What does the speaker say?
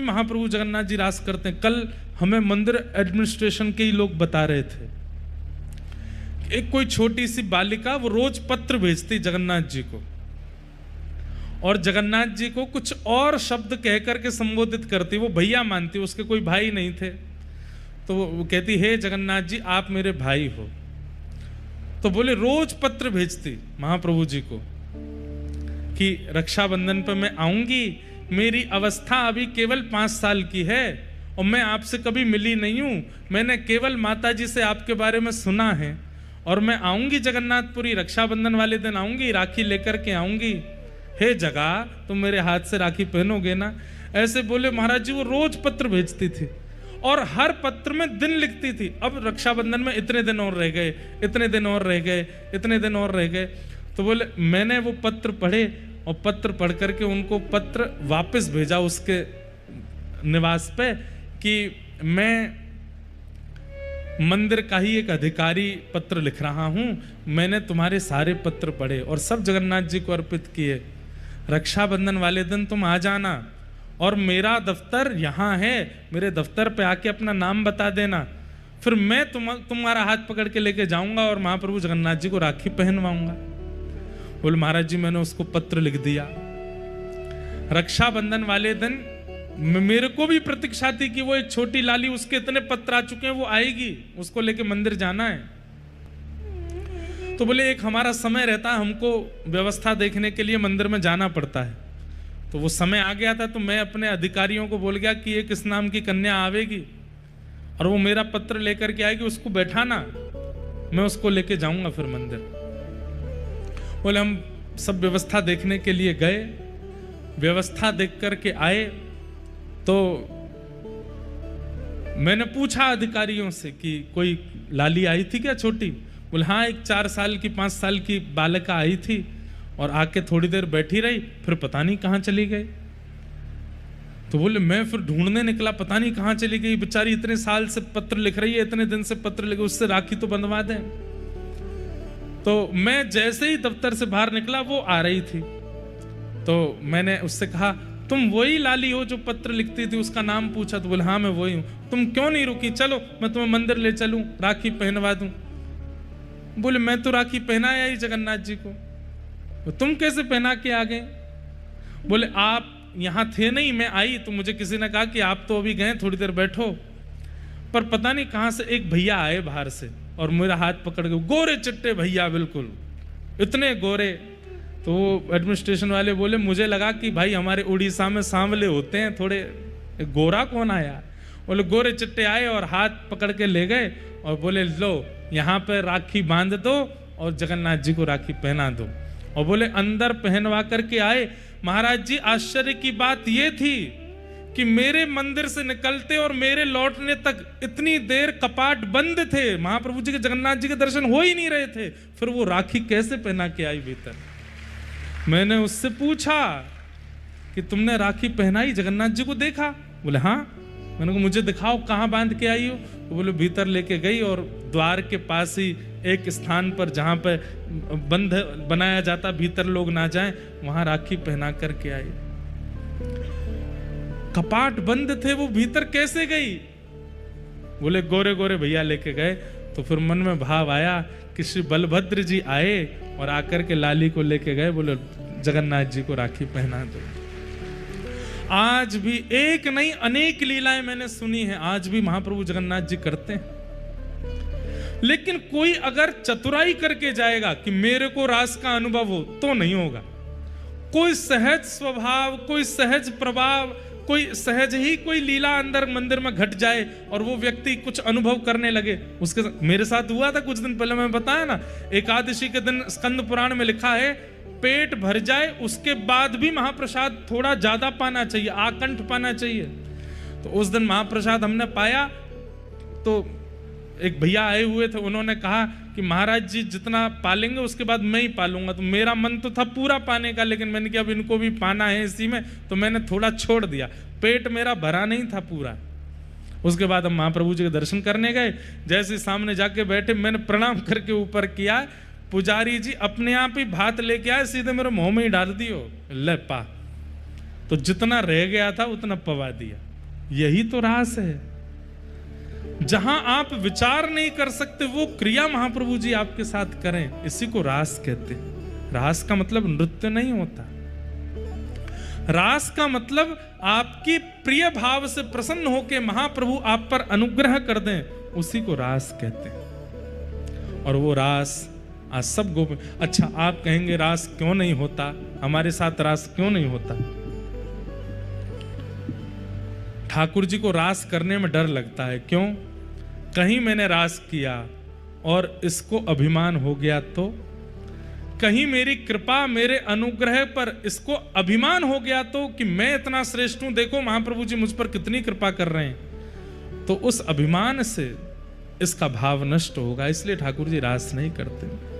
महाप्रभु जगन्नाथ जी रास करते हैं। कल हमें मंदिर एडमिनिस्ट्रेशन के ही लोग बता रहे थे, एक कोई छोटी सी बालिका वो रोज पत्र भेजती जगन्नाथ जी को, और जगन्नाथ जी को कुछ और शब्द कह करके संबोधित करती, वो भैया मानती, उसके कोई भाई नहीं थे, तो वो कहती हे जगन्नाथ जी आप मेरे भाई हो। तो बोले रोज पत्र भेजती महाप्रभु जी को कि रक्षाबंधन पर मैं आऊंगी, मेरी अवस्था अभी केवल 5 साल की है और मैं आपसे कभी मिली नहीं हूं, मैंने केवल माता जी से आपके बारे में सुना है, और मैं आऊंगी जगन्नाथपुरी, रक्षाबंधन वाले दिन आऊंगी, राखी लेकर के आऊंगी, हे जगा तुम मेरे हाथ से राखी पहनोगे ना। ऐसे बोले महाराज जी। वो रोज पत्र भेजती थी और हर पत्र में दिन लिखती थी, अब रक्षाबंधन में इतने दिन और रह गए, इतने दिन और रह गए, इतने दिन और रह गए। तो बोले मैंने वो पत्र पढ़े और पत्र पढ़ करके उनको पत्र वापस भेजा उसके निवास पे कि मैं मंदिर का ही एक अधिकारी पत्र लिख रहा हूं, मैंने तुम्हारे सारे पत्र पढ़े और सब जगन्नाथ जी को अर्पित किए, रक्षाबंधन वाले दिन तुम आ जाना और मेरा दफ्तर यहाँ है, मेरे दफ्तर पे आके अपना नाम बता देना, फिर मैं तुम्हारा हाथ पकड़ के लेके जाऊंगा और महाप्रभु जगन्नाथ जी को राखी पहनवाऊंगा। बोले महाराज जी मैंने उसको पत्र लिख दिया। रक्षाबंधन वाले दिन मेरे को भी प्रतीक्षा थी कि वो एक छोटी लाली, उसके इतने पत्र आ चुके हैं, वो आएगी, उसको लेके मंदिर जाना है। तो बोले एक हमारा समय रहता है, हमको व्यवस्था देखने के लिए मंदिर में जाना पड़ता है। तो वो समय आ गया था, तो मैं अपने अधिकारियों को बोल गया कि एक इस नाम की कन्या आवेगी और वो मेरा पत्र लेकर के आएगी, उसको बैठाना, मैं उसको लेके जाऊंगा फिर मंदिर। बोले हम सब व्यवस्था देखने के लिए गए, व्यवस्था देख करके आए तो मैंने पूछा अधिकारियों से कि कोई लाली आई थी क्या छोटी? बोले हाँ एक 4 साल की 5 साल की बालिका आई थी और आके थोड़ी देर बैठी रही, फिर पता नहीं कहाँ चली गई। तो बोले मैं फिर ढूंढने निकला, पता नहीं कहाँ चली गई बेचारी, इतने साल से पत्र लिख रही है, इतने दिन से पत्र लिखे, उससे राखी तो बंधवा दें। तो मैं जैसे ही दफ्तर से बाहर निकला वो आ रही थी, तो मैंने उससे कहा तुम वही लाली हो जो पत्र लिखती थी? उसका नाम पूछा तो बोले हाँ मैं वही हूं। तुम क्यों नहीं रुकी, चलो मैं तुम्हें मंदिर ले चलूं, राखी पहनवा दूं। बोले मैं तो राखी पहनाया ही जगन्नाथ जी को। तो तुम कैसे पहना के आ गए? बोले आप यहां थे नहीं, मैं आई तो मुझे किसी ने कहा कि आप तो अभी गए, थोड़ी देर बैठो। पर पता नहीं कहां से एक भैया आए बाहर से और मेरा हाथ पकड़ के, गोरे चिट्टे भैया, बिल्कुल इतने गोरे। तो वो एडमिनिस्ट्रेशन वाले बोले मुझे लगा कि भाई हमारे उड़ीसा में सांवले होते हैं थोड़े, गोरा कौन आया? बोले गोरे चिट्टे आए और हाथ पकड़ के ले गए और बोले लो यहाँ पे राखी बांध दो और जगन्नाथ जी को राखी पहना दो। और बोले अंदर पहनवा करके आए। महाराज जी आश्चर्य की बात ये थी कि मेरे मंदिर से निकलते और मेरे लौटने तक इतनी देर कपाट बंद थे, महाप्रभु जी के जगन्नाथ जी के दर्शन हो ही नहीं रहे थे, फिर वो राखी कैसे पहना के आई भीतर? मैंने उससे पूछा कि तुमने राखी पहनाई, जगन्नाथ जी को देखा? बोले हाँ। मैंने कहा मुझे दिखाओ कहाँ बांध के आई हो? तो बोले भीतर लेके गई और द्वार के पास ही एक स्थान पर जहाँ पे बंध बनाया जाता, भीतर लोग ना जाएं, वहां राखी पहना करके आई। कपाट बंद थे, वो भीतर कैसे गई? बोले गोरे गोरे भैया लेके गए। तो फिर मन में भाव आया कि श्री बलभद्र जी आए और आकर के लाली को लेके गए, बोले जगन्नाथ जी को राखी पहना दो। आज भी एक नहीं अनेक लीलाएं मैंने सुनी हैं, आज भी महाप्रभु जगन्नाथ जी करते हैं। लेकिन कोई अगर चतुराई करके जाएगा कि मेरे को रास का अनुभव हो, तो नहीं होगा। कोई सहज स्वभाव, कोई सहज प्रभाव, कोई सहज ही कोई लीला अंदर मंदिर में घट जाए और वो व्यक्ति कुछ अनुभव करने लगे। उसके मेरे साथ हुआ था कुछ दिन पहले, मैं बताया ना, एकादशी के दिन स्कंद पुराण में लिखा है पेट भर जाए उसके बाद भी महाप्रसाद थोड़ा ज्यादा पाना चाहिए, आकंठ पाना चाहिए। तो उस दिन महाप्रसाद हमने पाया, तो एक भैया आए हुए थे, उन्होंने कहा कि महाराज जी जितना पालेंगे उसके बाद मैं ही पालूंगा। तो मेरा मन तो था पूरा पाने का, लेकिन मैंने कहा अब इनको भी पाना है इसी में, तो मैंने थोड़ा छोड़ दिया, पेट मेरा भरा नहीं था पूरा। उसके बाद हम महाप्रभु जी के दर्शन करने गए, जैसे सामने जाके बैठे मैंने प्रणाम करके ऊपर किया, पुजारी जी अपने आप ही भात लेके आए, सीधे मेरे मुंह में ही डाल दियो, ले पा। तो जितना रह गया था उतना पवा दिया। यही तो रास है। जहां आप विचार नहीं कर सकते वो क्रिया महाप्रभु जी आपके साथ करें, इसी को रास कहते हैं। रास का मतलब नृत्य नहीं होता। रास का मतलब आपकी प्रिय भाव से प्रसन्न होकर महाप्रभु आप पर अनुग्रह कर दें, उसी को रास कहते हैं। और वो रास आज सब गोप। अच्छा, आप कहेंगे रास क्यों नहीं होता, हमारे साथ रास क्यों नहीं होता? ठाकुर जी को रास करने में डर लगता है। क्यों? कहीं मैंने रास किया और इसको अभिमान हो गया तो, कहीं मेरी कृपा मेरे अनुग्रह पर इसको अभिमान हो गया तो कि मैं इतना श्रेष्ठ हूं, देखो महाप्रभु जी मुझ पर कितनी कृपा कर रहे हैं, तो उस अभिमान से इसका भाव नष्ट होगा। इसलिए ठाकुर जी रास नहीं करते।